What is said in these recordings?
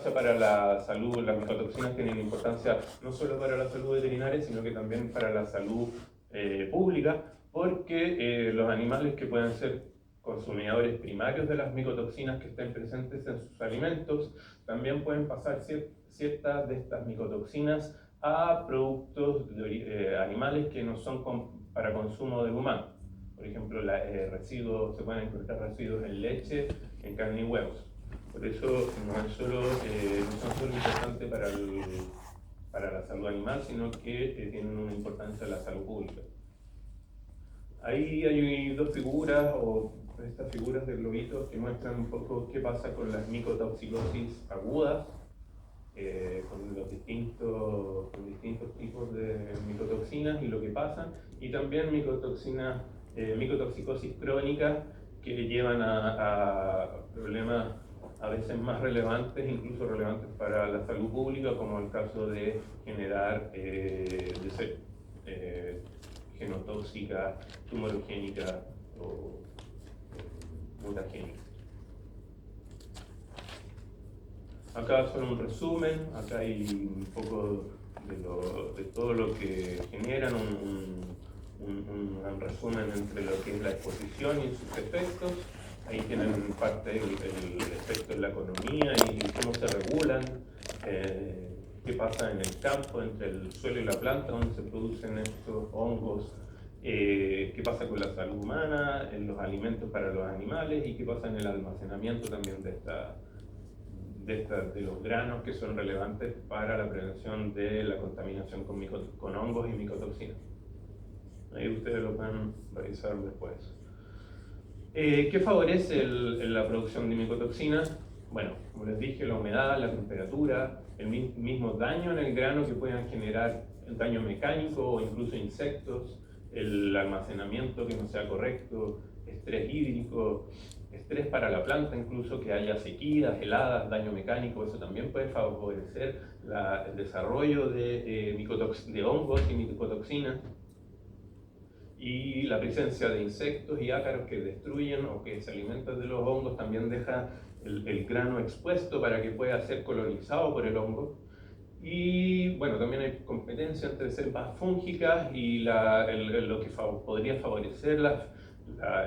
importancia para la salud, las micotoxinas tienen importancia no solo para la salud veterinaria, sino que también para la salud pública, porque los animales que puedan ser consumidores primarios de las micotoxinas que estén presentes en sus alimentos, también pueden pasar ciertas de estas micotoxinas a productos animales que no son para consumo del humano. Por ejemplo, residuos, se pueden encontrar residuos en leche, en carne y huevos. Por eso no son solo importantes para la salud animal, sino que tienen una importancia en la salud pública. Ahí hay dos figuras, o estas figuras de globitos, que muestran un poco qué pasa con las micotoxicosis agudas, con los distintos tipos de micotoxinas y lo que pasa, y también micotoxicosis crónicas que llevan a problemas a veces más relevantes, incluso relevantes para la salud pública, como el caso de generar genotóxica, tumorogénica o mutagénica. Acá solo un resumen, acá hay un poco de todo lo que generan, un resumen entre lo que es la exposición y sus efectos. Ahí tienen parte el efecto en la economía y cómo se regulan, qué pasa en el campo, entre el suelo y la planta, donde se producen estos hongos, qué pasa con la salud humana, en los alimentos para los animales y qué pasa en el almacenamiento también de los granos que son relevantes para la prevención de la contaminación con hongos y micotoxinas. Ahí ustedes lo pueden revisar después. ¿Qué favorece la producción de micotoxinas? Bueno, como les dije, la humedad, la temperatura, el mismo daño en el grano que puedan generar, el daño mecánico o incluso insectos, el almacenamiento que no sea correcto, estrés hídrico, estrés para la planta, incluso que haya sequías, heladas, daño mecánico, eso también puede favorecer el desarrollo de hongos y micotoxinas. Y la presencia de insectos y ácaros que destruyen o que se alimentan de los hongos también deja el grano expuesto para que pueda ser colonizado por el hongo. Y bueno, también hay competencia entre cepas fúngicas y lo que podría favorecer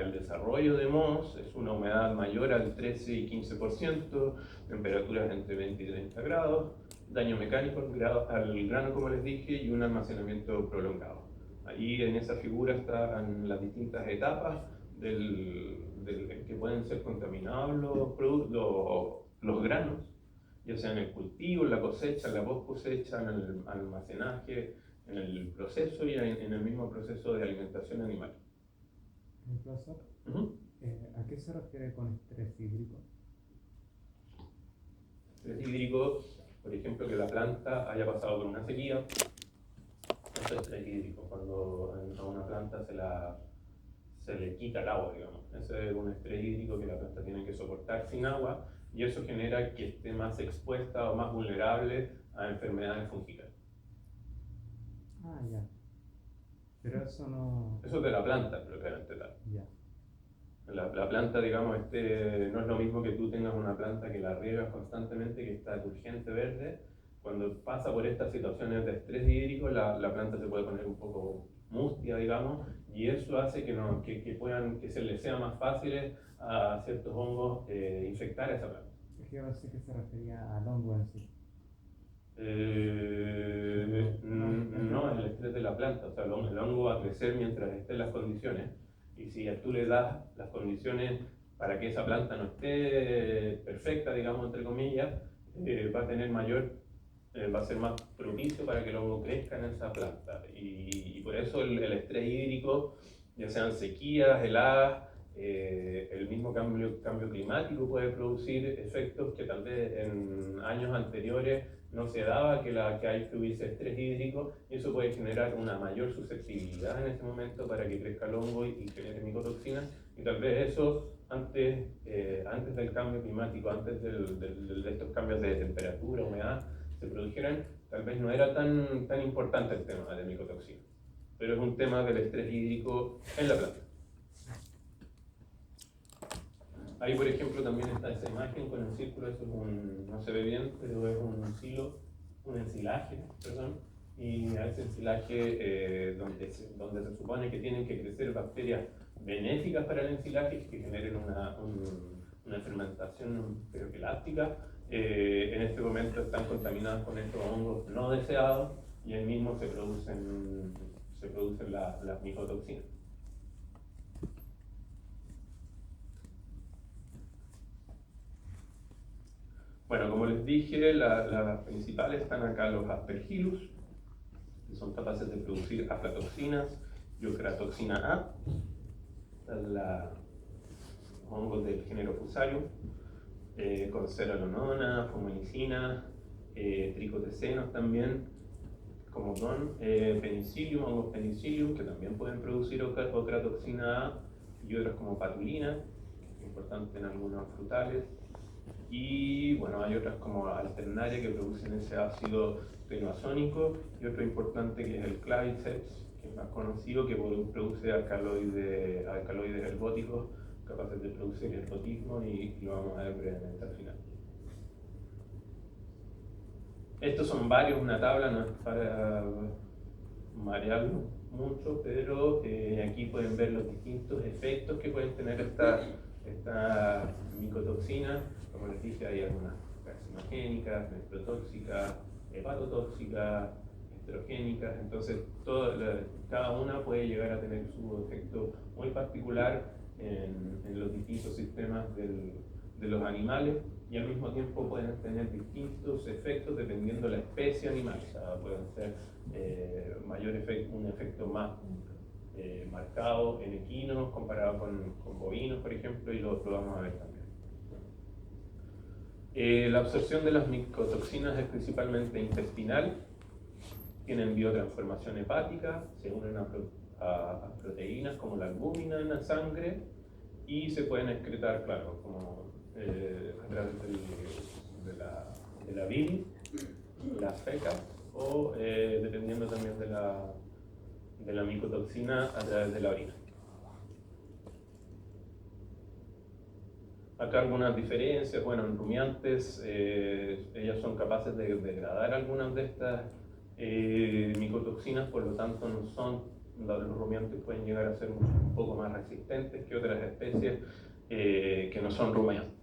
el desarrollo de mohos es una humedad mayor al 13 y 15%, temperaturas entre 20 y 30 grados, daño mecánico al grano, como les dije, y un almacenamiento prolongado. Ahí en esa figura están las distintas etapas que pueden ser contaminados los granos, ya sea en el cultivo, en la cosecha, en la post cosecha, en el almacenaje, en el proceso y en el mismo proceso de alimentación animal. Profesor, ¿a qué se refiere con estrés hídrico? Estrés hídrico, por ejemplo, que la planta haya pasado por una sequía. Eso es estrés hídrico, cuando a una planta se le quita el agua, digamos. Ese es un estrés hídrico que la planta tiene que soportar sin agua y eso genera que esté más expuesta o más vulnerable a enfermedades fúngicas. Ah, ya. Pero eso no... Eso es de la planta, propiamente tal. Ya. La planta, digamos, no es lo mismo que tú tengas una planta que la riegas constantemente, que está turgente verde. Cuando pasa por estas situaciones de estrés hídrico, la planta se puede poner un poco mustia, digamos, y eso hace que se les sea más fácil a ciertos hongos infectar a esa planta. Es que yo pensé que se refería al hongo en sí. No, es el estrés de la planta, o sea, el hongo va a crecer mientras estén las condiciones, y si tú le das las condiciones para que esa planta no esté perfecta, digamos, entre comillas, va a ser más propicio para que el hongo crezca en esa planta, y por eso el estrés hídrico, ya sean sequías, heladas, el mismo cambio climático puede producir efectos que tal vez en años anteriores no se daba que hubiese estrés hídrico, y eso puede generar una mayor susceptibilidad en ese momento para que crezca el hongo y genere micotoxinas, y tal vez eso antes del cambio climático, antes de estos cambios de temperatura, humedad, se produjeran, tal vez no era tan importante el tema de micotoxinas, pero es un tema del estrés hídrico en la planta. Ahí, por ejemplo, también está esa imagen con el círculo, eso es no se ve bien, pero es un ensilaje, perdón, y a ese ensilaje donde se supone que tienen que crecer bacterias benéficas para el ensilaje que generen una fermentación, pero que láctica, en este momento están contaminadas con estos hongos no deseados y ahí mismo se producen las micotoxinas. Bueno, como les dije, las principales están acá los aspergillus, que son capaces de producir aflatoxinas y ocratoxina A, los hongos del género Fusarium, con ceranonona, fumonicina, tricotecenos también, como con penicillium, hongos penicillium, que también pueden producir ocratoxina A, y otras como patulina, importante en algunos frutales. Y bueno, hay otras como alternaria que producen ese ácido fenoazónico, y otro importante que es el claviceps, que es más conocido, que produce alcaloides ergóticos capaces de producir ergotismo, y lo vamos a ver brevemente al final. Estos son varios, una tabla, no es para marearlo mucho, pero aquí pueden ver los distintos efectos que pueden tener esta micotoxina. Como les dije, hay algunas carcinogénicas, nefrotóxicas, hepatotóxicas, estrogénicas, entonces cada una puede llegar a tener su efecto muy particular en los distintos sistemas de los animales, y al mismo tiempo pueden tener distintos efectos dependiendo de la especie animal. O sea, pueden ser un efecto más marcado en equinos comparado con bovinos, por ejemplo, y lo vamos a ver también. La absorción de las micotoxinas es principalmente intestinal, tienen biotransformación hepática, se unen a proteínas como la albúmina en la sangre, y se pueden excretar, claro, como a través de la bilis, las fecas, o dependiendo también de la micotoxina, a través de la orina. Acá algunas diferencias. Bueno, en rumiantes, ellas son capaces de degradar algunas de estas micotoxinas, por lo tanto los rumiantes pueden llegar a ser un poco más resistentes que otras especies que no son rumiantes.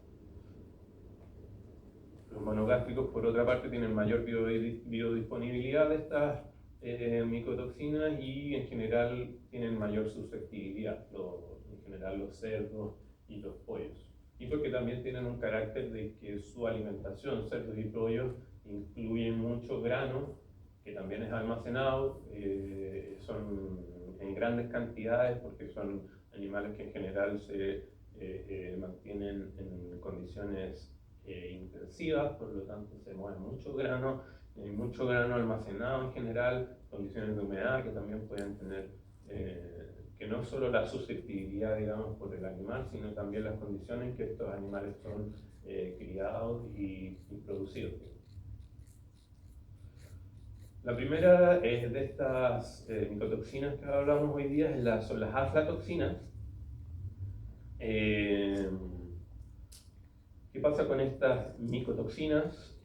Los monogástricos, por otra parte, tienen mayor biodisponibilidad de estas micotoxinas, y en general tienen mayor susceptibilidad, en general los cerdos y los pollos. Y porque también tienen un carácter de que su alimentación, cerdos y pollos, incluye mucho grano, que también es almacenado, son en grandes cantidades, porque son animales que en general se mantienen en condiciones intensivas, por lo tanto se mueve mucho grano almacenado en general, condiciones de humedad que también pueden tener, que no solo la susceptibilidad, digamos, por el animal, sino también las condiciones en que estos animales son criados y producidos. La primera de estas micotoxinas que hablamos hoy día son las aflatoxinas. ¿Qué pasa con estas micotoxinas?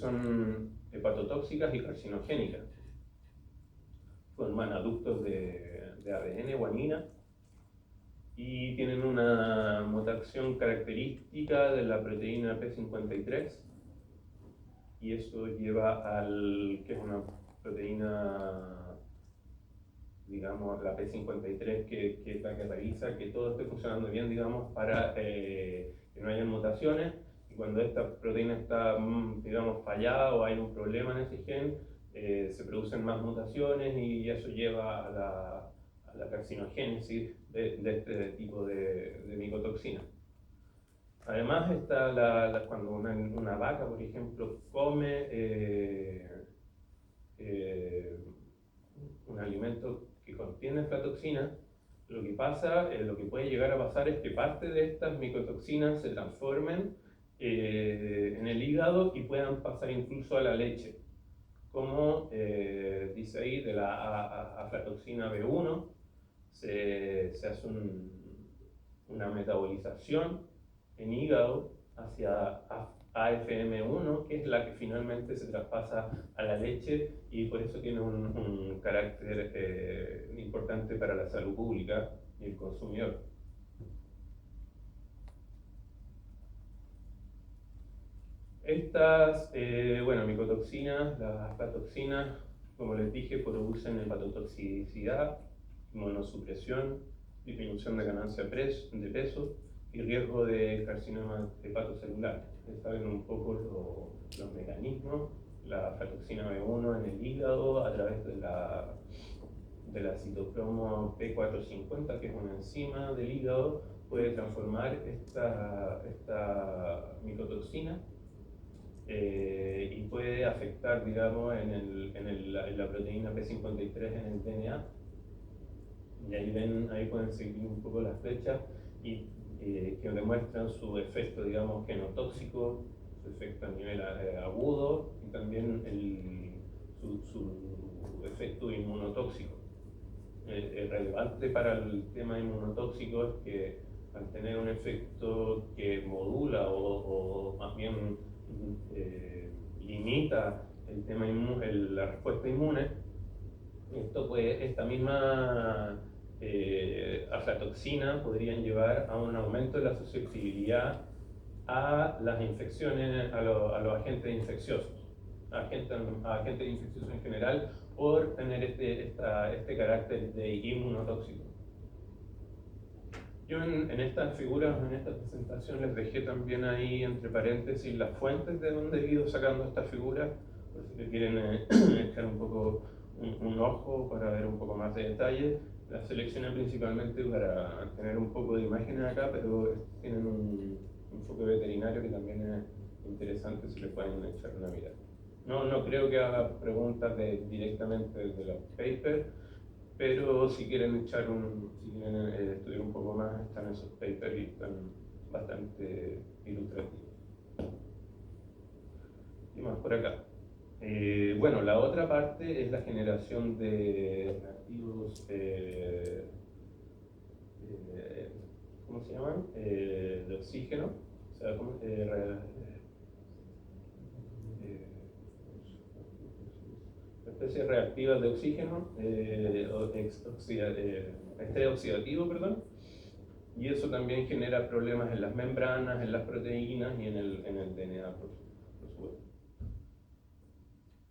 Son hepatotóxicas y carcinogénicas. Forman aductos de ADN, guanina, y tienen una mutación característica de la proteína P53, y eso lleva que es una proteína, digamos, la P53, que es la que realiza que todo esté funcionando bien, digamos, para que no haya mutaciones. Y cuando esta proteína está, digamos, fallada o hay un problema en ese gen, se producen más mutaciones, y eso lleva a la carcinogénesis de este tipo de micotoxina. Además está cuando una vaca, por ejemplo, come un alimento que contiene aflatoxina, lo que puede llegar a pasar es que parte de estas micotoxinas se transformen en el hígado y puedan pasar incluso a la leche, como dice ahí, de la aflatoxina B1 se hace una metabolización en hígado hacia AFM1, que es la que finalmente se traspasa a la leche y por eso tiene un carácter importante para la salud pública y el consumidor. Estas, micotoxinas, las aflatoxinas, como les dije, producen hepatotoxicidad, inmunosupresión, disminución de ganancia de peso y riesgo de carcinoma hepatocelular. Saben un poco los mecanismos. La aflatoxina B1 en el hígado a través de la citocromo P450, que es una enzima del hígado, puede transformar esta micotoxina y puede afectar, digamos, en la proteína P53 en el DNA. Y ahí pueden seguir un poco las flechas y que demuestran su efecto, digamos, genotóxico, su efecto a nivel agudo y también su efecto inmunotóxico. Relevante para el tema inmunotóxico es que al tener un efecto que modula o más bien limita el tema la respuesta inmune, esta misma aflatoxina podrían llevar a un aumento de la susceptibilidad a las infecciones, a los agentes infecciosos, a agentes infecciosos en general, por tener este carácter de inmunotóxico. Yo en estas figuras, en esta presentación, les dejé también ahí entre paréntesis las fuentes de donde he ido sacando estas figuras, por si quieren echar un poco un ojo para ver un poco más de detalle. Las seleccioné principalmente para tener un poco de imágenes acá, pero tienen un enfoque veterinario que también es interesante si le pueden echar una mirada. No creo que haga preguntas directamente de los papers, pero si quieren estudiar un poco más, están esos papers y están bastante ilustrativos. Y más por acá. La otra parte es la generación de reactivos, ¿cómo se llaman? De oxígeno, o sea, especies reactivas de oxígeno, estrés oxidativo, perdón, y eso también genera problemas en las membranas, en las proteínas y en el DNA, por supuesto.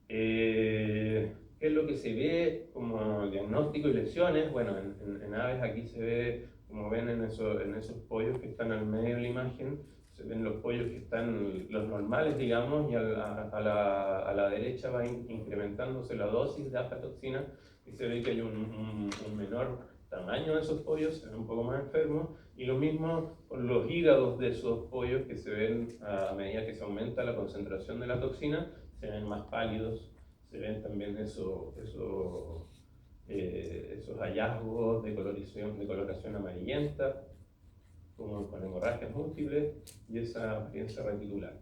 ¿Qué es lo que se ve como diagnóstico y lesiones? Bueno, en aves aquí se ve, como ven en esos pollos que están al medio de la imagen, se ven los pollos que están los normales, digamos, y a la derecha va incrementándose la dosis de aflatoxina y se ve que hay un menor tamaño de esos pollos, se ven un poco más enfermos, y lo mismo con los hígados de esos pollos que se ven a medida que se aumenta la concentración de la toxina, se ven más pálidos, se ven también esos hallazgos de coloración amarillenta, como con hemorragias múltiples y esa apariencia reticular.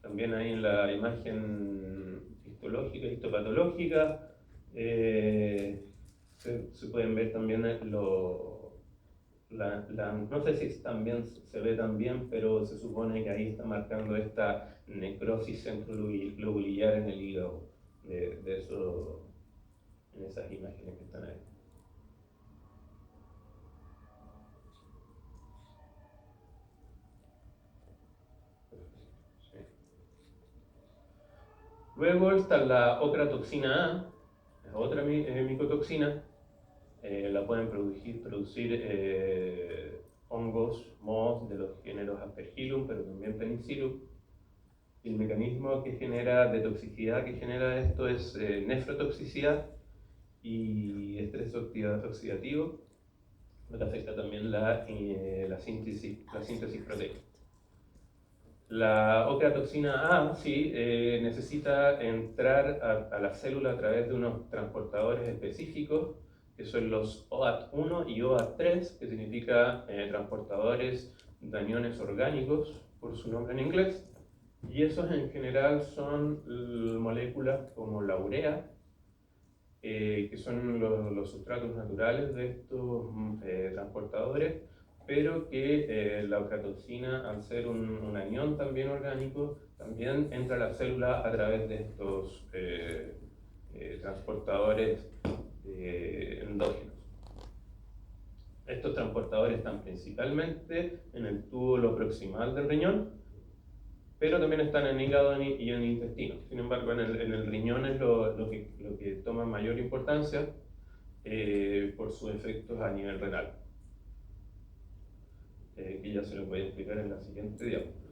También ahí en la imagen histológica, histopatológica, se pueden ver también no sé si también se ve también, pero se supone que ahí está marcando esta necrosis centrolobulillar en el hígado en esas imágenes que están ahí. Sí. Luego está la ocratoxina A, es otra micotoxina. La pueden producir hongos, mohos de los géneros Aspergillum, pero también Penicillium. El mecanismo que genera, de toxicidad que genera esto es nefrotoxicidad y estrés oxidativo, lo que afecta también la síntesis proteica. La ocratoxina A sí necesita entrar a la célula a través de unos transportadores específicos, que son los OAT1 y OAT3, que significa transportadores de aniones orgánicos, por su nombre en inglés. Y esos en general son moléculas como la urea, que son los sustratos naturales de estos transportadores, pero que la ocratoxina, al ser un anión también orgánico, también entra a la célula a través de estos transportadores endógenos. Estos transportadores están principalmente en el túbulo proximal del riñón, pero también están en el hígado y en el intestino. Sin embargo, en el riñón es lo que toma mayor importancia por sus efectos a nivel renal, que ya se lo voy a explicar en la siguiente diapositiva.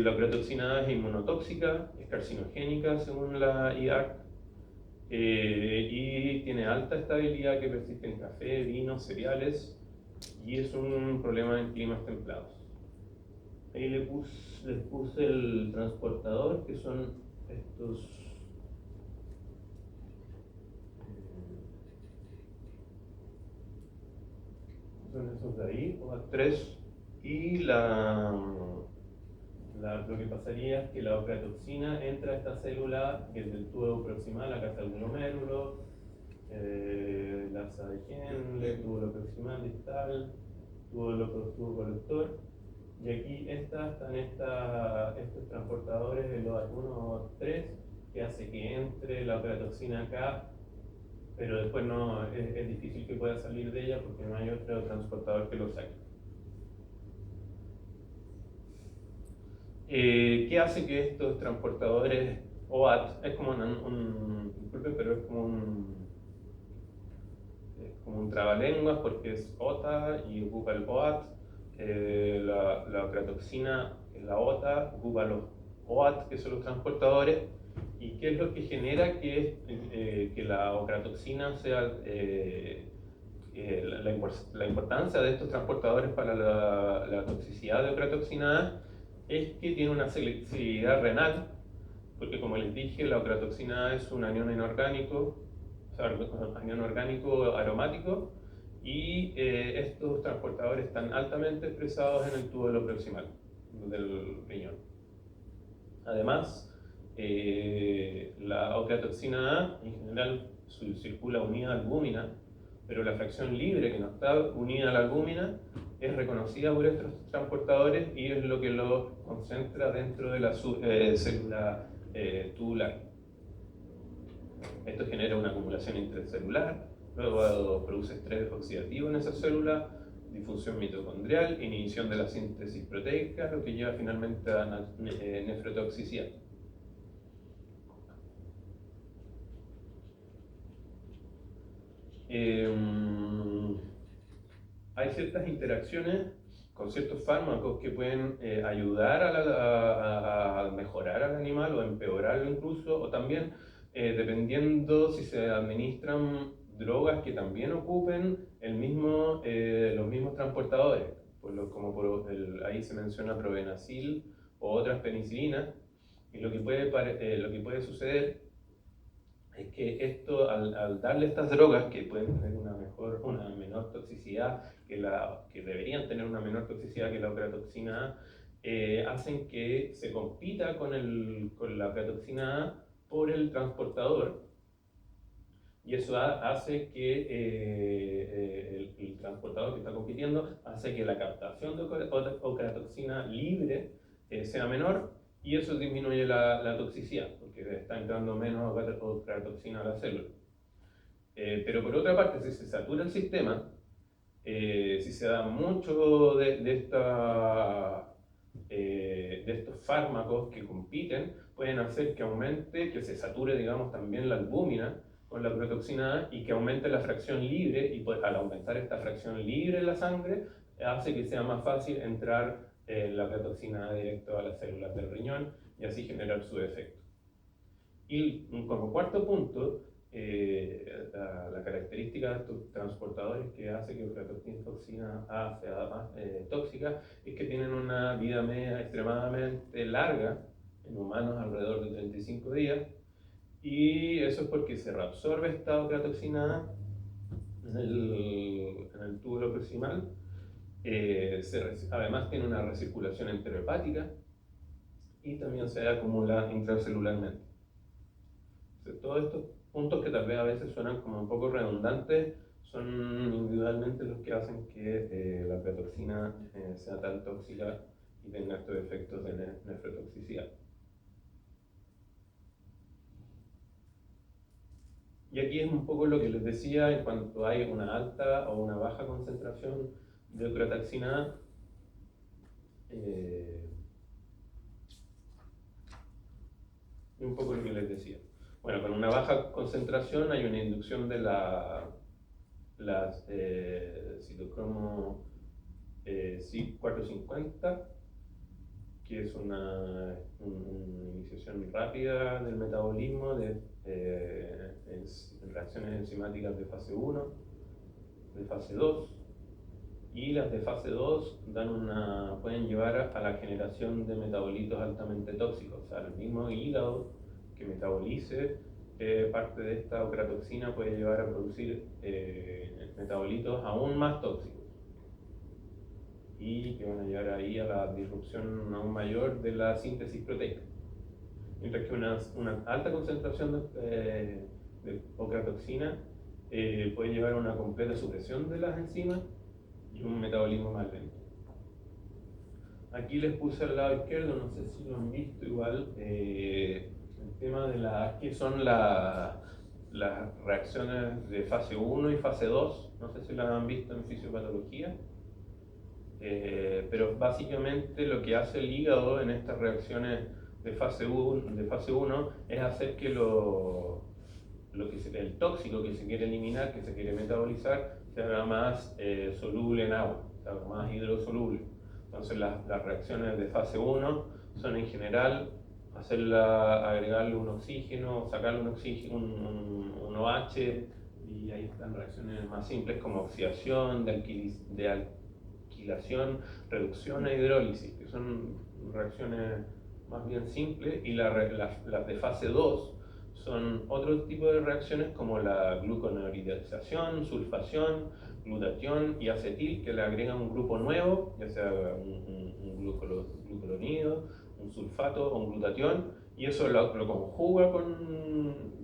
La ocratoxina A es inmunotóxica, es carcinogénica según la IARC, y tiene alta estabilidad que persiste en café, vino, cereales, y es un problema en climas templados. Ahí les puse el transportador, que son estos esos de ahí, OAT3, y lo que pasaría es que la ocratoxina entra a esta célula que es del tubo proximal, acá está el glomérulo, la asa de Henle, túbulo proximal distal, tubo colector, y aquí están estos transportadores, el OAT1 o OAT3, que hace que entre la ocratoxina acá, pero después no, es difícil que pueda salir de ella porque no hay otro transportador que lo saque. ¿Qué hace que estos transportadores OAT, es como disculpen, pero es como un trabalenguas porque es OTA y ocupa el OAT, la ocratoxina, que es la OTA, ocupa los OAT, que son los transportadores, y qué es lo que genera que la ocratoxina sea la importancia de estos transportadores para la toxicidad de ocratoxina A es que tiene una selectividad renal, porque como les dije, la ocratoxina A es un anión inorgánico, o sea, anión orgánico aromático, y estos transportadores están altamente expresados en el túbulo proximal del riñón. Además, la ocratoxina A en general circula unida a albúmina, pero la fracción libre que no está unida a la albúmina es reconocida por estos transportadores y es lo que lo concentra dentro de la célula tubular. Esto genera una acumulación intracelular, luego produce estrés oxidativo en esa célula, difusión mitocondrial, inhibición de la síntesis proteica, lo que lleva finalmente a nefrotoxicidad. Hay ciertas interacciones con ciertos fármacos que pueden ayudar a mejorar al animal o empeorarlo incluso, o también dependiendo si se administran drogas que también ocupen los mismos transportadores, ahí se menciona probenecil o otras penicilinas, y lo que puede suceder es que esto, al darle estas drogas que pueden tener una menor toxicidad, que deberían tener una menor toxicidad que la ocratoxina A, hacen que se compita con la ocratoxina A por el transportador, y eso hace que el transportador que está compitiendo hace que la captación de ocratoxina libre sea menor, y eso disminuye la toxicidad, porque está entrando menos ocratoxina a la célula. Pero por otra parte, si se satura el sistema, si se da mucho de estos fármacos que compiten, pueden hacer que aumente, que se sature, digamos, también la albúmina con la ocratoxina A y que aumente la fracción libre, y pues, al aumentar esta fracción libre en la sangre, hace que sea más fácil entrar la ocratoxina A directo a las células del riñón y así generar su efecto. Y como cuarto punto, la característica de estos transportadores que hace que la ocratoxina A sea más tóxica es que tienen una vida media extremadamente larga, en humanos alrededor de 35 días, y eso es porque se reabsorbe esta ocratoxina A en el túbulo proximal. Además tiene una recirculación enterohepática y también se acumula intracelularmente. Entonces, todos estos puntos que tal vez a veces suenan como un poco redundantes son individualmente los que hacen que la aflatoxina sea tan tóxica y tenga estos efectos de nefrotoxicidad. Y aquí es un poco lo que les decía, en cuanto hay una alta o una baja concentración de ochrataxina A, y un poco lo que les decía. Bueno, con una baja concentración hay una inducción de las citocromo CYP450, que es una iniciación rápida del metabolismo de reacciones enzimáticas de fase 1, de fase 2, y las de fase 2 pueden llevar a la generación de metabolitos altamente tóxicos. O sea, el mismo hígado que metabolice parte de esta ochratoxina puede llevar a producir metabolitos aún más tóxicos y que van a llevar ahí a la disrupción aún mayor de la síntesis proteica. Mientras que una alta concentración de ochratoxina puede llevar a una completa supresión de las enzimas y un metabolismo más lento. Aquí les puse al lado izquierdo, no sé si lo han visto igual, el tema de que son las reacciones de fase 1 y fase 2, no sé si las han visto en fisiopatología, pero básicamente lo que hace el hígado en estas reacciones de fase 1 es hacer que el tóxico que se quiere eliminar, que se quiere metabolizar, se haga más soluble en agua, se haga más hidrosoluble. Entonces las reacciones de fase 1 son en general agregarle un oxígeno, sacarle un oxígeno, un OH, y ahí están reacciones más simples como oxidación, de alquilación, reducción e hidrólisis, que son reacciones más bien simples, y las de fase 2 son otro tipo de reacciones como la gluconeuridación, sulfación, glutatión y acetil, que le agregan un grupo nuevo, ya sea un glucuronido, un sulfato o un glutatión, y eso lo conjuga con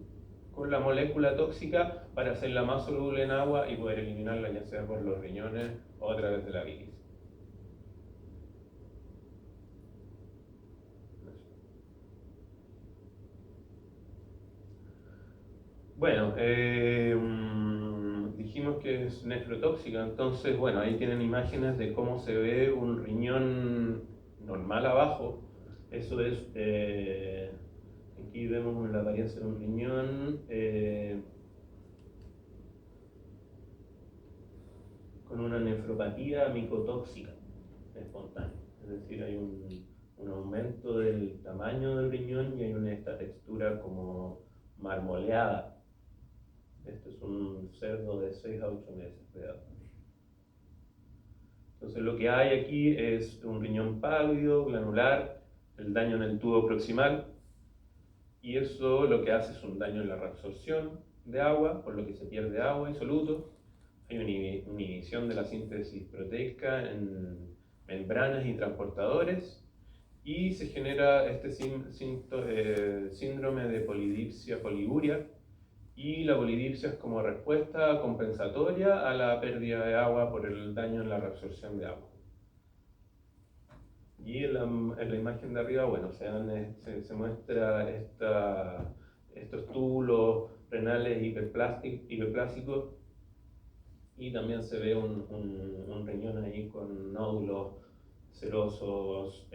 la molécula tóxica para hacerla más soluble en agua y poder eliminarla ya sea por los riñones o a través de la bilis. Bueno, dijimos que es nefrotóxica, entonces, bueno, ahí tienen imágenes de cómo se ve un riñón normal abajo. Eso es, aquí vemos la apariencia de un riñón con una nefropatía micotóxica espontánea. Es decir, hay un aumento del tamaño del riñón y hay esta textura como marmoleada. Este es un cerdo de 6 a 8 meses de edad. Entonces lo que hay aquí es un riñón pálido, granular, el daño en el tubo proximal, y eso lo que hace es un daño en la reabsorción de agua, por lo que se pierde agua y solutos. Hay una inhibición de la síntesis proteica en membranas y transportadores, y se genera este síndrome de polidipsia, poliuria, y la polidipsia es como respuesta compensatoria a la pérdida de agua por el daño en la reabsorción de agua. Y en la imagen de arriba, bueno, se muestra estos túbulos renales hiperplásticos, y también se ve un riñón ahí con nódulos serosos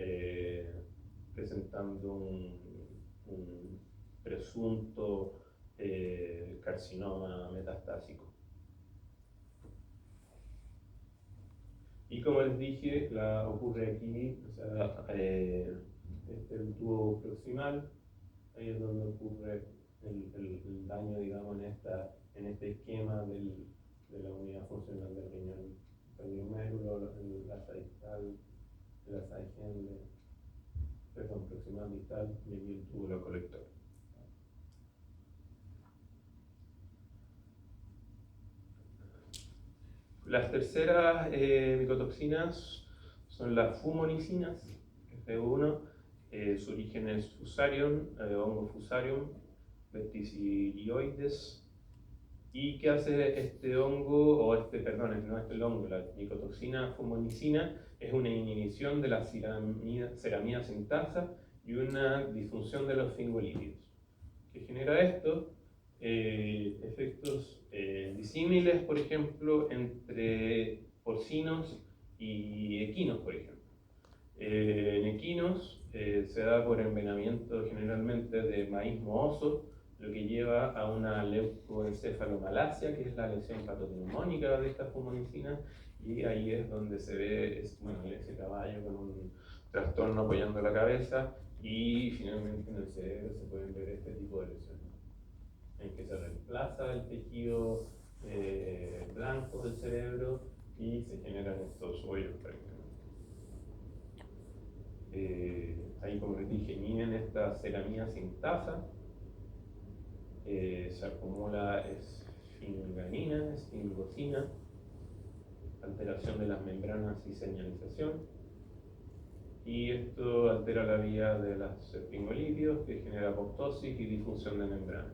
presentando un presunto carcinoma metastásico. Y como les dije, ocurre aquí, o sea, este es el tubo proximal, ahí es donde ocurre el daño, digamos, en este esquema de la unidad funcional del riñón. El glomérulo, el asa distal, el asa de Henle, perdón, proximal distal, y aquí el túbulo colector. Las terceras micotoxinas son las fumonicinas, F1, su origen es Fusarium, Hongo Fusarium, verticilioides, ¿Y qué hace este hongo, o no el hongo, la micotoxina fumonicina? Es una inhibición de la ceramida sintasa y una disfunción de los fingolípidos. ¿Qué genera esto? Efectos disímiles, por ejemplo, entre porcinos y equinos, por ejemplo. En equinos se da por envenenamiento generalmente de maíz mohoso, lo que lleva a una leucoencefalomalacia, que es la lesión patognomónica de esta fumonicina, y ahí es donde se ve ese caballo con un trastorno apoyando la cabeza, y finalmente en el cerebro se pueden ver este tipo de lesiones, en que se reemplaza el tejido blanco del cerebro y se generan estos hoyos prácticamente. Ahí, como les dije, inhiben esta ceramida sintasa, se acumula esfingolina, esfingosina, alteración de las membranas y señalización, y esto altera la vía de los esfingolípidos, que genera apoptosis y difusión de membranas.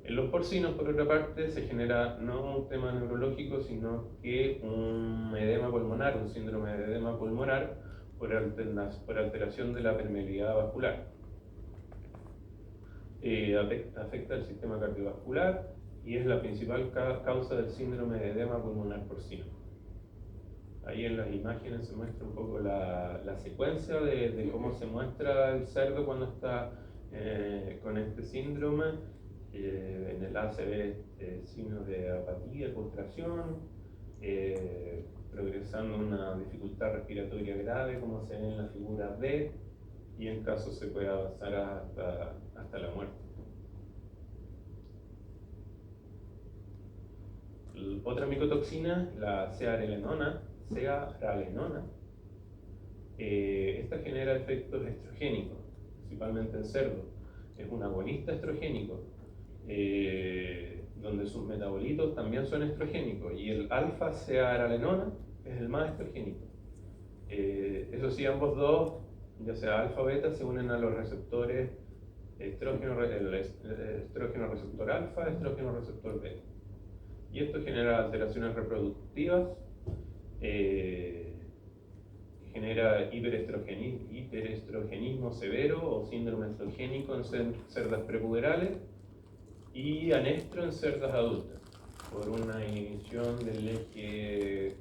En los porcinos, por otra parte, se genera no un tema neurológico, sino que un edema pulmonar, un síndrome de edema pulmonar, por alteración de la permeabilidad vascular. Afecta el sistema cardiovascular y es la principal causa del síndrome de edema pulmonar porcino. Ahí en las imágenes se muestra un poco la secuencia de cómo se muestra el cerdo cuando está con este síndrome. En el A se ve signos de apatía, postración, progresando una dificultad respiratoria grave, como se ve en la figura D, y en caso se puede avanzar hasta la muerte. Otra micotoxina, la cearalenona, esta genera efectos estrogénicos, principalmente en cerdo. Es un agonista estrogénico, donde sus metabolitos también son estrogénicos, y el alfa-cearalenona es el más estrogénico. Eso sí, ambos dos, ya sea alfa o beta, se unen a los receptores estrógeno receptor alfa, estrógeno receptor beta. Y esto genera alteraciones reproductivas, genera hiperestrogenismo severo o síndrome estrogénico en cerdas prepuberales y anestro en cerdas adultas, por una inhibición del eje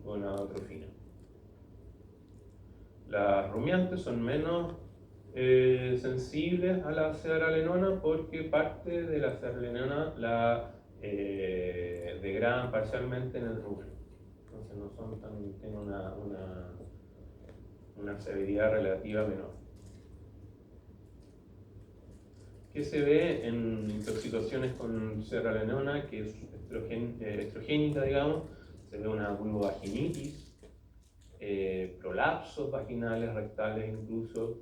gonadotrofina. Las rumiantes son menos sensibles a la cearalenona, porque parte de la cearalenona la degradan parcialmente en el rumen. Entonces no son tienen una severidad relativa menor. ¿Qué se ve en intoxicaciones con cearalenona, que es estrogénica, digamos? Se ve una vulvovaginitis, prolapsos vaginales, rectales incluso,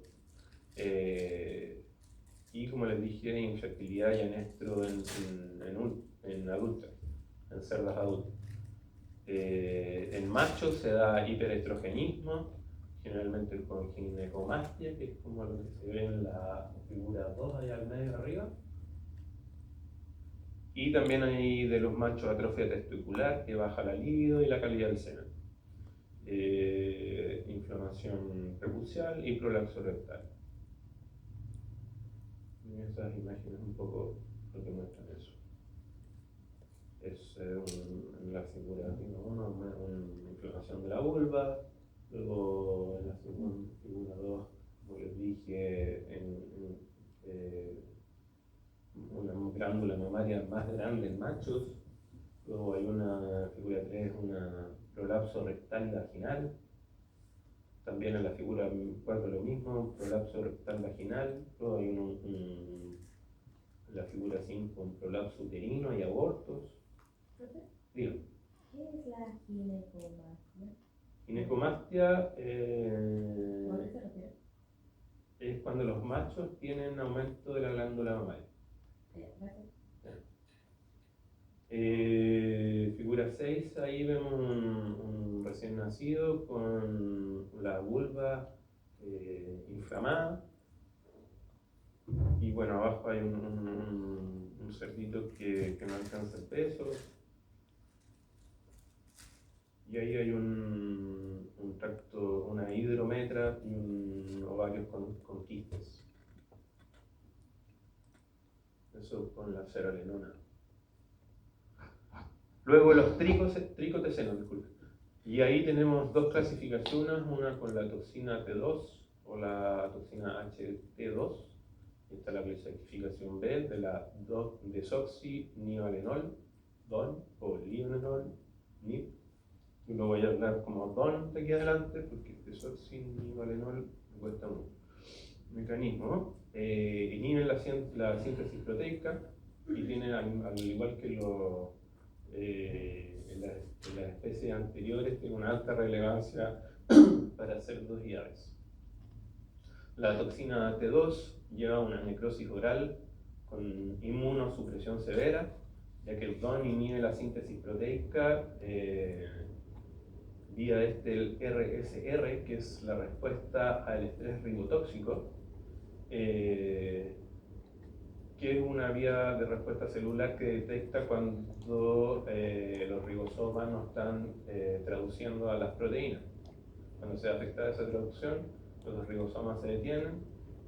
y como les dije, infertilidad y anestro en adultas, en cerdas adultas. En machos se da hiperestrogenismo, generalmente con ginecomastia, que es como lo que se ve en la figura 2 allá al medio arriba. Y también hay de los machos atrofia testicular, que baja la libido y la calidad del semen. Inflamación prepucial y prolapso rectal. En esas imágenes un poco lo que muestran eso. Es en la figura 1, una inflamación de la vulva. Luego en la figura 2, como les dije, una glándula mamaria más grande en machos. Luego hay una figura 3, una prolapso rectal vaginal. También en la figura 4 lo mismo, prolapso rectal vaginal. Luego hay en la figura 5 un prolapso uterino y abortos. Digo. ¿Qué es la ginecomastia? Ginecomastia ¿A qué se refiere? es cuando los machos tienen aumento de la glándula mamaria. Gracias. Figura 6, ahí vemos un recién nacido con la vulva inflamada, y bueno, abajo hay un un cerdito que no alcanza el peso. Y ahí hay un tracto, una hidrometra y un ovario con quistes. Eso con la cerolenona. Luego los tricotecenos, disculpe. Y ahí tenemos dos clasificaciones, una con la toxina T2 o la toxina HT2. Esta es la clasificación B de la desoxinivalenol, DON, o lionenol, NIP. Y lo voy a hablar como DON de aquí adelante porque desoxinivalenol me cuesta mucho. Mecanismo, inhiben la síntesis proteica y tienen, al igual que en las especies anteriores, tiene una alta relevancia para cerdos y aves. La toxina T2 lleva una necrosis oral con inmunosupresión severa, ya que el DON inhibe la síntesis proteica vía el RSR, que es la respuesta al estrés ribotóxico, que es una vía de respuesta celular que detecta cuando los ribosomas no están traduciendo a las proteínas. Cuando se afecta esa traducción, los ribosomas se detienen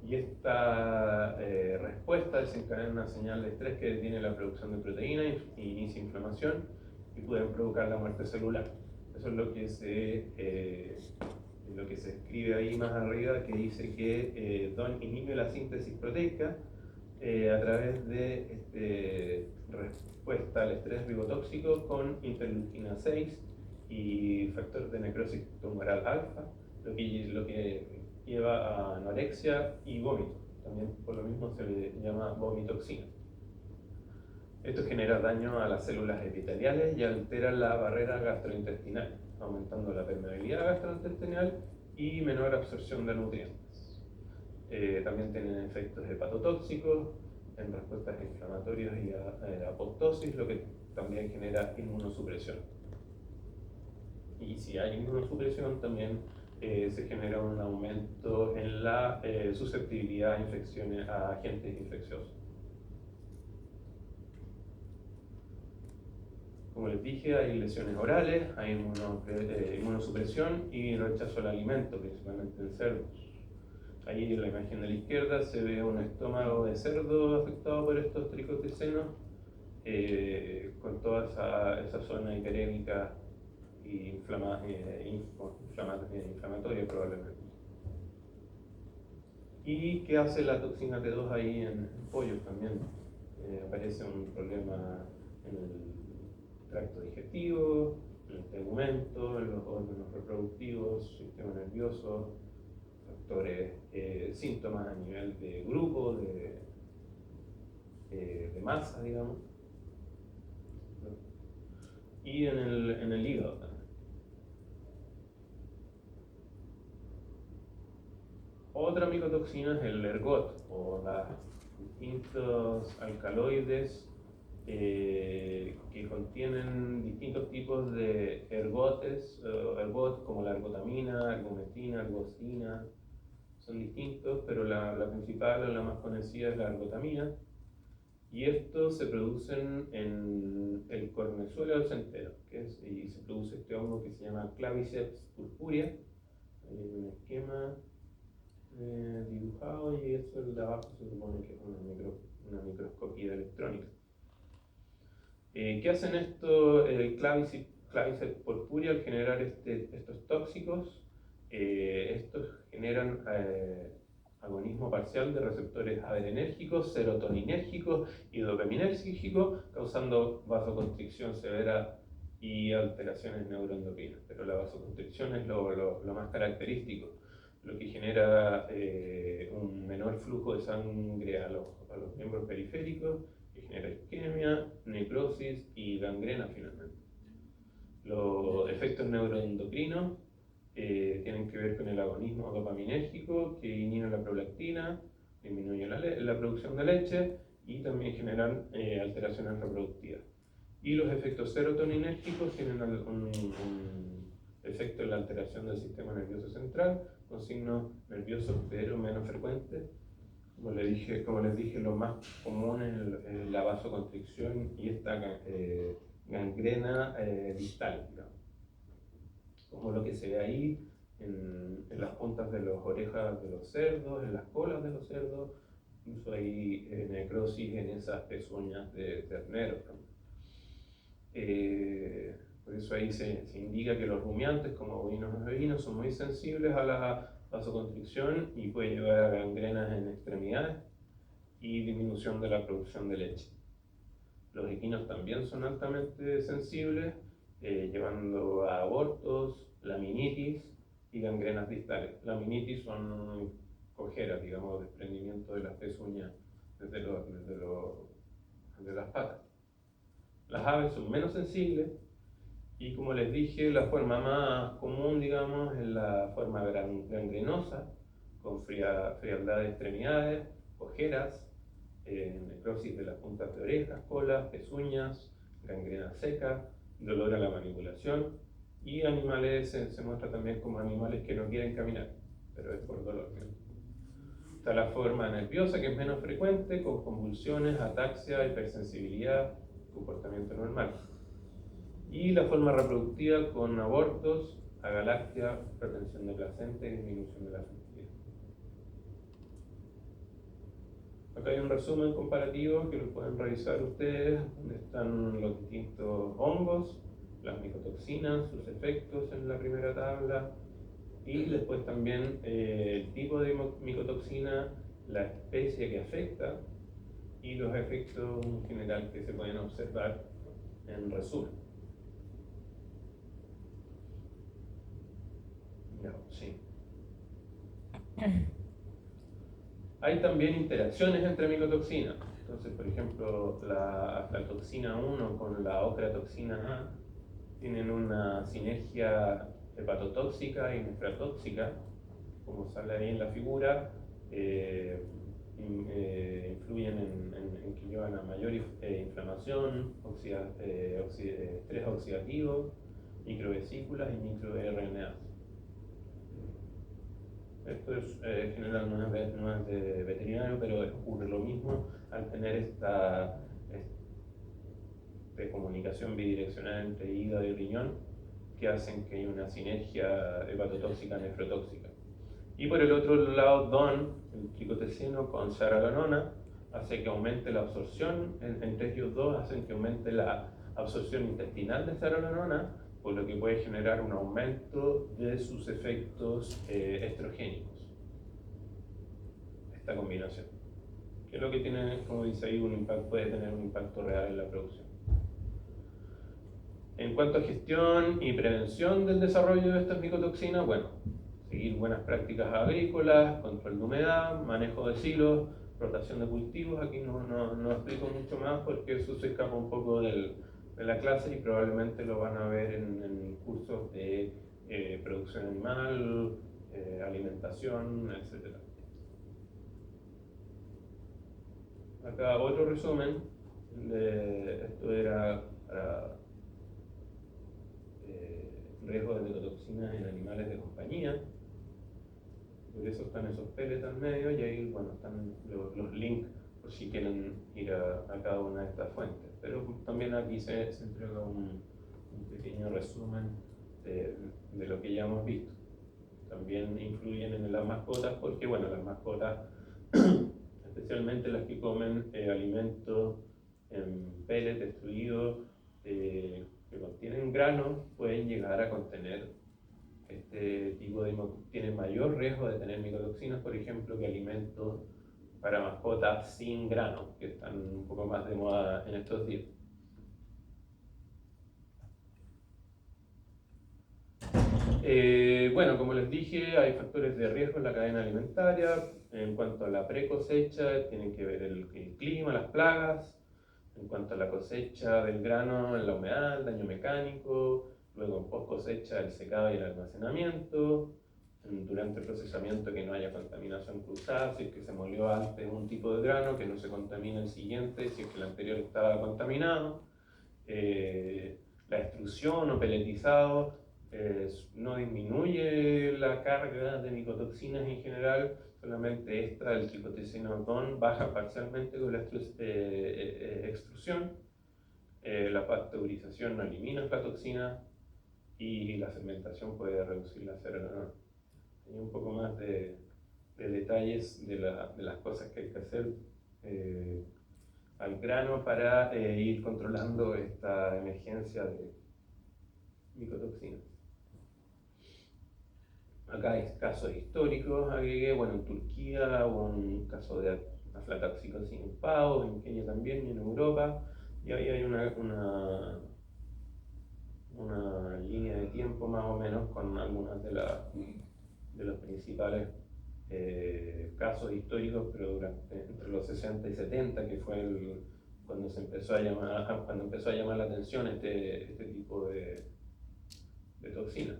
y esta respuesta desencadena una señal de estrés que detiene la producción de proteínas y inicia inflamación y pueden provocar la muerte celular. Eso es lo que se escribe ahí más arriba, que dice que DON inhibe la síntesis proteica a través de respuesta al estrés ribotóxico con interleucina 6 y factor de necrosis tumoral alfa, lo que lleva a anorexia y vómito. También por lo mismo se le llama vomitoxina. Esto genera daño a las células epiteliales y altera la barrera gastrointestinal, aumentando la permeabilidad gastrointestinal y menor absorción de nutrientes. También tienen efectos hepatotóxicos en respuestas inflamatorias y apoptosis, lo que también genera inmunosupresión. Y si hay inmunosupresión, también se genera un aumento en la susceptibilidad a infecciones, a agentes infecciosos. Como les dije, hay lesiones orales, hay inmunosupresión y rechazo al alimento, principalmente en cerdos. Ahí en la imagen de la izquierda se ve un estómago de cerdo afectado por estos tricotecenos, con toda esa zona hiperémica y inflamatoria probablemente. ¿Y qué hace la toxina T2 ahí en pollos también? Aparece un problema en el tracto digestivo, en el tegumento, en los órganos reproductivos, sistema nervioso, factores, síntomas a nivel de grupo, de masa, digamos, y en el hígado también. Otra micotoxina es el ergot, o los distintos alcaloides que contienen distintos tipos de ergotes, ergot como la ergotamina, ergometina, ergostina. Son distintos, pero la principal o la más conocida es la ergotamina. Y estos se producen en el cornezuelo del centeno, y se produce este hongo que se llama Claviceps purpurea. Ahí hay un esquema dibujado y eso el de abajo se supone que es una microscopía electrónica. ¿Qué hacen esto, el Claviceps purpurea al generar estos tóxicos? Estos generan agonismo parcial de receptores adrenérgicos, serotoninérgicos y dopaminérgicos, causando vasoconstricción severa y alteraciones neuroendocrinas. Pero la vasoconstricción es lo más característico, lo que genera un menor flujo de sangre a los miembros periféricos, que genera isquemia, necrosis y gangrena finalmente. Los efectos neuroendocrinos tienen que ver con el agonismo dopaminérgico, que inhibe la prolactina, disminuye la producción de leche y también generan alteraciones reproductivas. Y los efectos serotoninérgicos tienen un efecto en la alteración del sistema nervioso central, con signos nerviosos pero menos frecuentes, Como les dije, lo más común es la vasoconstricción y esta gangrena distal, digamos. Como lo que se ve ahí en las puntas de las orejas de los cerdos, en las colas de los cerdos, incluso hay necrosis en esas pezuñas de terneros también. Por eso ahí se indica que los rumiantes, como bovinos y ovinos, son muy sensibles a la vasoconstricción y puede llevar a gangrenas en extremidades y disminución de la producción de leche. Los equinos también son altamente sensibles, llevando a abortos, laminitis y gangrenas distales. Laminitis son cojeras, digamos, desprendimiento de las pezuñas desde las patas. Las aves son menos sensibles y, como les dije, la forma más común, digamos, es la forma gangrenosa, con frialdad de extremidades, cojeras, necrosis de las puntas de orejas, colas, pezuñas, gangrena seca, dolor a la manipulación, y animales se muestra también como animales que no quieren caminar, pero es por dolor. Está la forma nerviosa, que es menos frecuente, con convulsiones, ataxia, hipersensibilidad, comportamiento normal. Y la forma reproductiva con abortos, agalaxia, retención de placenta y disminución de la fertilidad. Acá hay un resumen comparativo que lo pueden revisar ustedes, donde están los distintos hongos, las micotoxinas, sus efectos en la primera tabla, y después también el tipo de micotoxina, la especie que afecta y los efectos en general que se pueden observar en resumen. No, sí. Hay también interacciones entre micotoxinas. Entonces, por ejemplo, la aflatoxina 1 con la ocratoxina A tienen una sinergia hepatotóxica y nefrotóxica, como sale ahí en la figura. Influyen en que llevan a mayor inflamación, estrés oxidativo, microvesículas y microRNAs. Esto es, en general no es de veterinario, pero ocurre lo mismo al tener esta comunicación bidireccional entre hígado y riñón, que hacen que haya una sinergia hepatotóxica-nefrotóxica. Y por el otro lado, DON, el tricotecino con cearalanona, hace que aumente la absorción, entre ellos dos hacen que aumente la absorción intestinal de cearalanona, por lo que puede generar un aumento de sus efectos estrogénicos. Esta combinación, que es lo que tiene, como dice ahí, puede tener un impacto real en la producción. En cuanto a gestión y prevención del desarrollo de estas micotoxinas, bueno, seguir buenas prácticas agrícolas, control de humedad, manejo de silos, rotación de cultivos. Aquí no explico mucho más porque eso se escapa un poco de la clase y probablemente lo van a ver en cursos de producción animal, alimentación, etc. Acá otro resumen, esto era para riesgo de micotoxinas en animales de compañía. Por eso están esos pellets al medio y ahí, bueno, están los links por si quieren ir a cada una de estas fuentes. Pero también aquí se entrega un pequeño resumen de lo que ya hemos visto. También influyen en las mascotas porque, bueno, las mascotas, especialmente las que comen alimentos en pellets destruidos, que contienen granos, pueden llegar a contener este tipo tiene mayor riesgo de tener micotoxinas, por ejemplo, que alimentos para mascotas sin grano, que están un poco más de moda en estos días. Bueno, como les dije, hay factores de riesgo en la cadena alimentaria. En cuanto a la pre-cosecha, tienen que ver el clima, las plagas. En cuanto a la cosecha del grano, la humedad, el daño mecánico. Luego, en post cosecha, el secado y el almacenamiento. Durante el procesamiento, que no haya contaminación cruzada, si es que se molió antes un tipo de grano, que no se contamine el siguiente, si es que el anterior estaba contaminado. La extrusión o peletizado no disminuye la carga de micotoxinas en general, Solamente esta, el tricoteceno con, baja parcialmente con la extrusión. La pasteurización no elimina esta toxina y la fermentación puede reducirla a cero. ¿No? Hay un poco más de detalles de las cosas que hay que hacer al grano para ir controlando esta emergencia de micotoxinas. Acá hay casos históricos, agregué, bueno, en Turquía hubo un caso de aflatoxicina en pavos, en Kenia también y en Europa, y ahí hay una línea de tiempo más o menos con algunas de los principales casos históricos, pero entre los 60 y 70, que fue cuando empezó a llamar la atención este tipo de toxinas.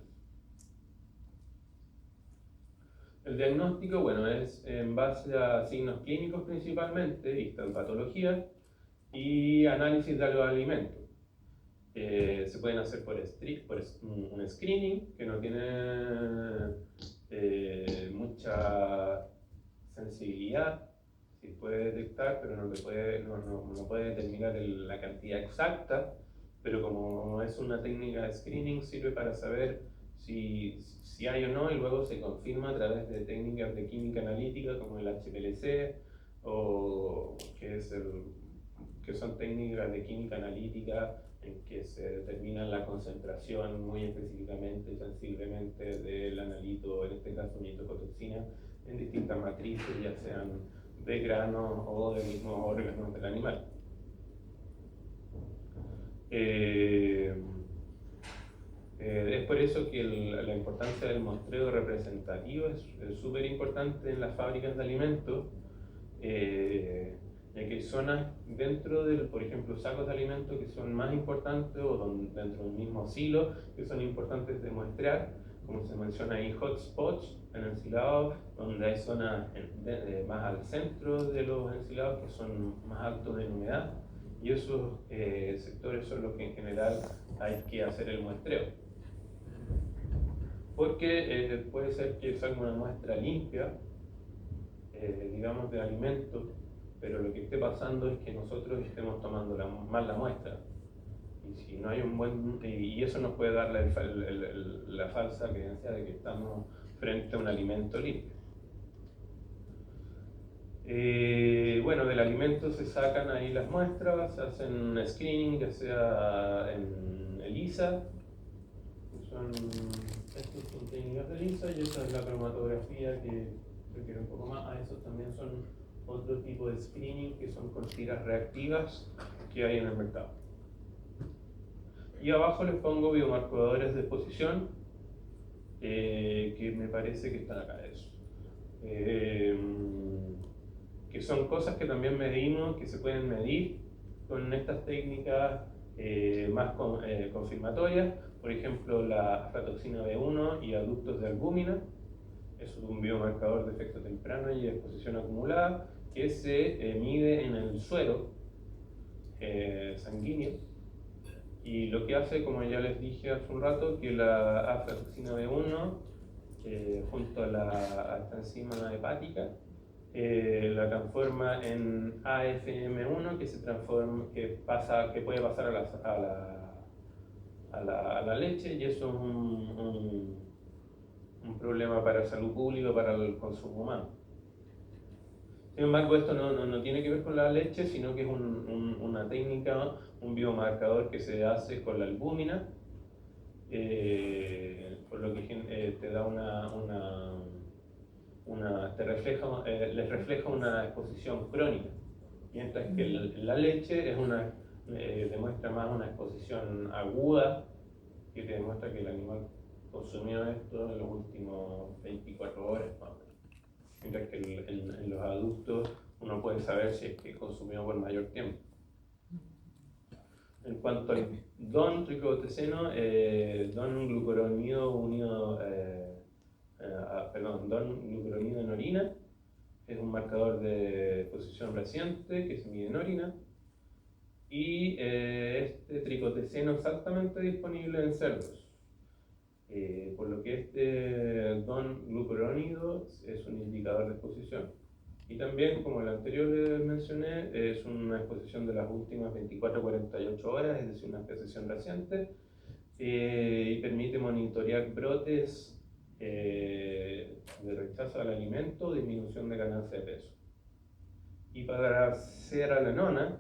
El diagnóstico, bueno, es en base a signos clínicos principalmente, histopatología y análisis de los alimentos. Se pueden hacer por un screening que no tiene mucha sensibilidad, sí puede detectar, pero no puede determinar la cantidad exacta, pero como es una técnica de screening sirve para saber si hay o no, y luego se confirma a través de técnicas de química analítica como el HPLC, o que son técnicas de química analítica en que se determina la concentración muy específicamente y sensiblemente del analito, en este caso nitrocotoxina, en distintas matrices, ya sean de granos o de mismos órganos del animal. Es por eso que la importancia del muestreo representativo es súper importante en las fábricas de alimentos, ya que hay zonas dentro por ejemplo, sacos de alimentos que son más importantes, o dentro del mismo silo, que son importantes de muestrear, como se menciona ahí, hotspots en ensilados, donde hay zonas más al centro de los ensilados que son más altos en humedad, y esos sectores son los que en general hay que hacer el muestreo. Porque puede ser que salga una muestra limpia, digamos, de alimentos, pero lo que esté pasando es que nosotros estemos tomando mal la muestra. Y si no hay y eso nos puede dar la falsa creencia de que estamos frente a un alimento limpio. Bueno, del alimento se sacan ahí las muestras, se hacen screening, ya sea en ELISA, estos son técnicas de ELISA, y esta es la cromatografía que requiere un poco más. Esos también son otro tipo de screening, que son con tiras reactivas que hay en el mercado. Y abajo les pongo biomarcadores de exposición, que me parece que están acá, que son cosas que también medimos, que se pueden medir con estas técnicas más confirmatorias. Por ejemplo, la aflatoxina B1 y aductos de albúmina. Es un biomarcador de efecto temprano y exposición acumulada que se mide en el suero sanguíneo, y lo que hace, como ya les dije hace un rato, que la aflatoxina B1 junto a esta enzima hepática la transforma en AFM1, que puede pasar a la leche, y eso es un problema para la salud pública, para el consumo humano. Sin embargo, esto no tiene que ver con la leche, sino que es una técnica, un biomarcador que se hace con la albúmina, por lo que te da les refleja una exposición crónica, mientras que la leche demuestra más una exposición aguda, que te demuestra que el animal consumió esto en los últimos 24 horas más o menos. Mientras que en los adultos uno puede saber si es que consumió por mayor tiempo. En cuanto al don-tricoteceno, don-glucuronido don-glucuronido en orina, es un marcador de exposición reciente que se mide en orina, y este tricoteceno es altamente disponible en cerdos. por lo que este don-glucurónido es un indicador de exposición. Y también, como el anterior les mencioné, es una exposición de las últimas 24 a 48 horas, es decir, una exposición reciente, y permite monitorear brotes de rechazo al alimento o disminución de ganancia de peso. Y para cearalenona,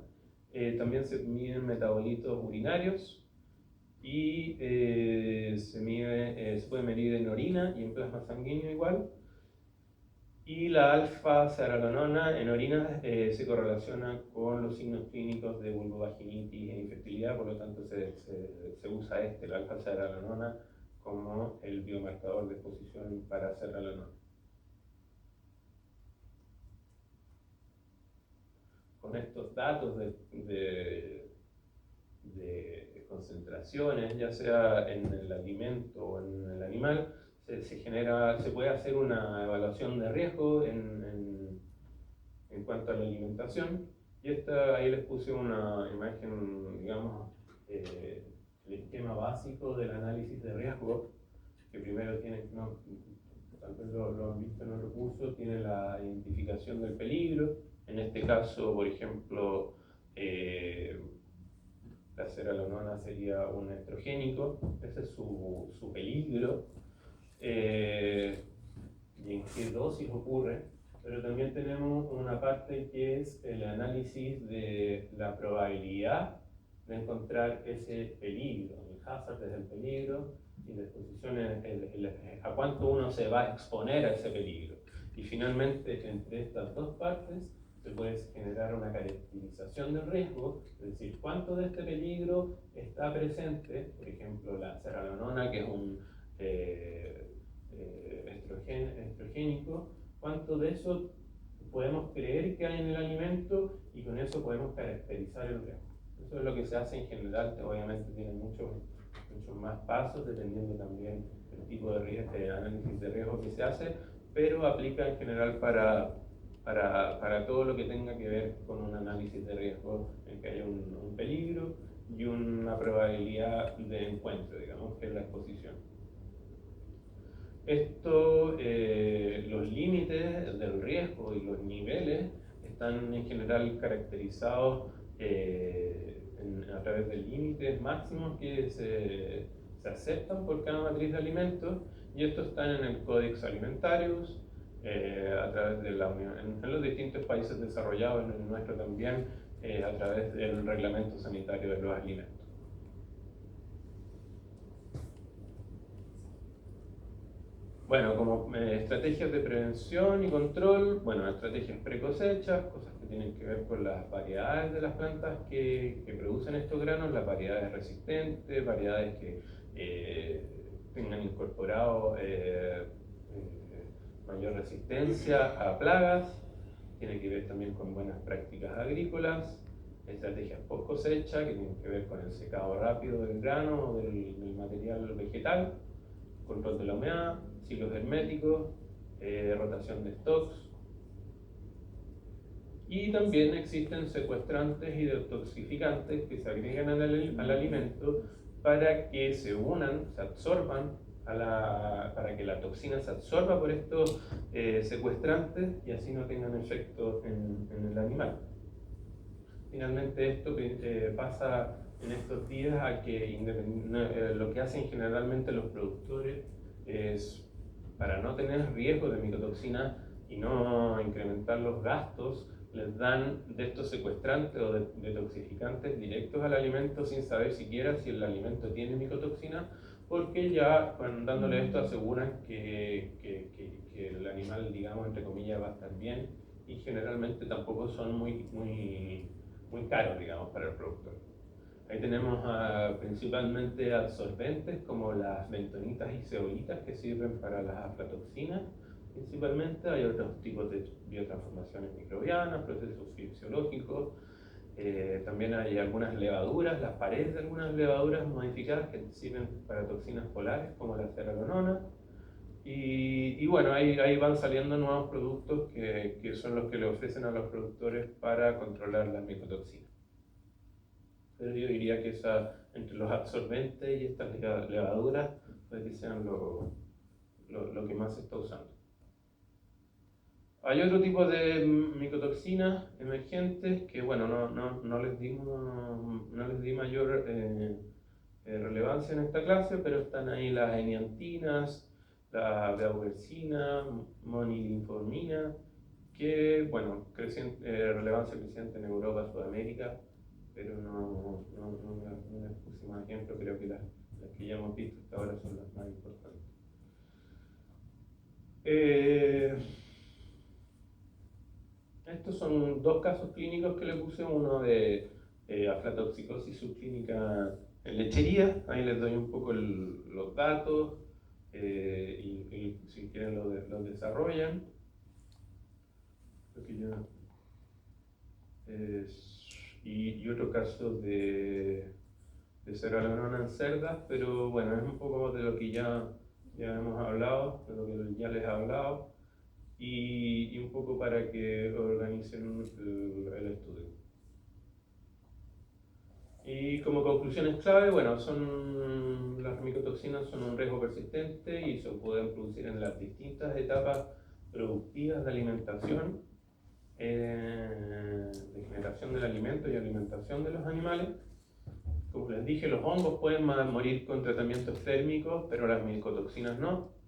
también se miden metabolitos urinarios y se puede medir en orina y en plasma sanguíneo igual. Y la alfa-cearalenona en orina se correlaciona con los signos clínicos de vulvovaginitis e infertilidad, por lo tanto se usa la alfa-cearalenona, como el biomarcador de exposición para cearalenona. Con estos datos de concentraciones, ya sea en el alimento o en el animal, se puede hacer una evaluación de riesgo en cuanto a la alimentación. Y ahí les puse una imagen, digamos, el esquema básico del análisis de riesgo, que primero tiene, tal vez lo han visto en otro curso, tiene la identificación del peligro. En este caso, por ejemplo, la cearalenona sería un estrogénico, ese es su peligro, y en qué dosis ocurre. Pero también tenemos una parte que es el análisis de la probabilidad de encontrar ese peligro. El hazard es el peligro y la exposición es a cuánto uno se va a exponer a ese peligro. Y finalmente, entre estas dos partes, se puede generar una caracterización del riesgo, es decir, cuánto de este peligro está presente, por ejemplo, la cearalenona, que es un estrogénico, cuánto de eso podemos creer que hay en el alimento y con eso podemos caracterizar el riesgo. Eso es lo que se hace en general, obviamente tiene muchos más pasos dependiendo también del tipo de riesgo, análisis de riesgo que se hace, pero aplica en general para todo lo que tenga que ver con un análisis de riesgo en que haya un peligro y una probabilidad de encuentro, digamos, que es la exposición. Los límites del riesgo y los niveles están en general caracterizados a través de límites máximos que se aceptan por cada matriz de alimentos, y estos están en el Codex Alimentarius, a través de la Unión, en los distintos países desarrollados, en el nuestro también, a través del Reglamento Sanitario de los Alimentos. Bueno, como estrategias de prevención y control, bueno, estrategias pre-cosechas, cosas que tienen que ver con las variedades de las plantas que producen estos granos, las variedades resistentes, variedades que tengan incorporado mayor resistencia a plagas, tiene que ver también con buenas prácticas agrícolas, estrategias post cosecha que tienen que ver con el secado rápido del grano o del material vegetal, control de la humedad, ciclos herméticos, rotación de stocks. Y también existen secuestrantes y detoxificantes que se agregan al alimento para que se unan, se absorban, para que la toxina se absorba por estos secuestrantes y así no tengan efecto en el animal. Finalmente esto pasa en estos días a que lo que hacen generalmente los productores es, para no tener riesgo de micotoxina y no incrementar los gastos, les dan de estos secuestrantes o detoxificantes directos al alimento sin saber siquiera si el alimento tiene micotoxina, porque ya dándole esto aseguran que el animal, digamos, entre comillas, va a estar bien, y generalmente tampoco son muy caros, digamos, para el productor. Ahí tenemos principalmente absorbentes como las bentonitas y zeolitas que sirven para las aflatoxinas. Principalmente hay otros tipos de biotransformaciones microbianas, procesos fisiológicos. También hay algunas levaduras, las paredes de algunas levaduras modificadas que sirven para toxinas polares como la cearalenona. Y bueno, ahí van saliendo nuevos productos que son los que le ofrecen a los productores para controlar las micotoxinas. Pero yo diría que entre los absorbentes y estas levaduras puede que sean lo que más se está usando. Hay otro tipo de micotoxinas emergentes que, bueno, no les di mayor relevancia en esta clase, pero están ahí las eniantinas, la beauversina, monilinformina, que, bueno, relevancia creciente en Europa, Sudamérica, pero no les puse más ejemplo, creo que las que ya hemos visto hasta ahora son las más importantes. Estos son dos casos clínicos que le puse, uno de aflatoxicosis subclínica en lechería, ahí les doy un poco los datos y si quieren lo desarrollan. Y otro caso de cerebralonona en cerdas, pero bueno, es un poco de lo que ya hemos hablado, de lo que ya les he hablado. Y un poco para que organicen el estudio. Y como conclusiones clave, bueno, las micotoxinas son un riesgo persistente y se pueden producir en las distintas etapas productivas de alimentación, de generación del alimento y alimentación de los animales. Como les dije, los hongos pueden morir con tratamientos térmicos, pero las micotoxinas no.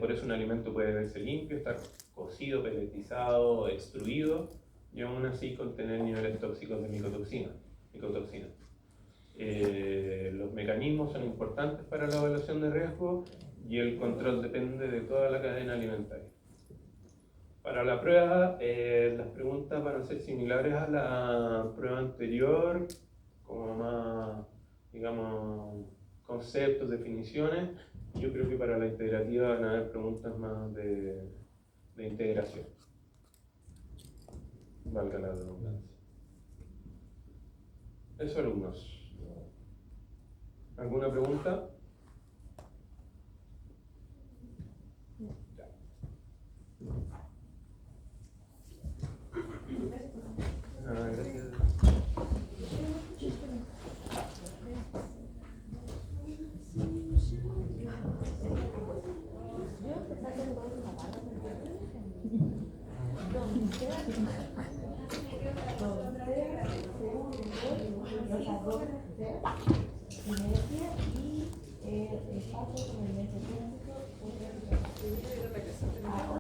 Por eso un alimento puede verse limpio, estar cocido, peletizado, extruido y aún así contener niveles tóxicos de micotoxina. Los mecanismos son importantes para la evaluación de riesgo y el control depende de toda la cadena alimentaria. Para la prueba, las preguntas van a ser similares a la prueba anterior, como más, digamos, conceptos, definiciones. Yo creo que para la integrativa van a haber preguntas más de integración. Valga la redundancia. Eso, alumnos. ¿Alguna pregunta? Gracias. Y el espacio con el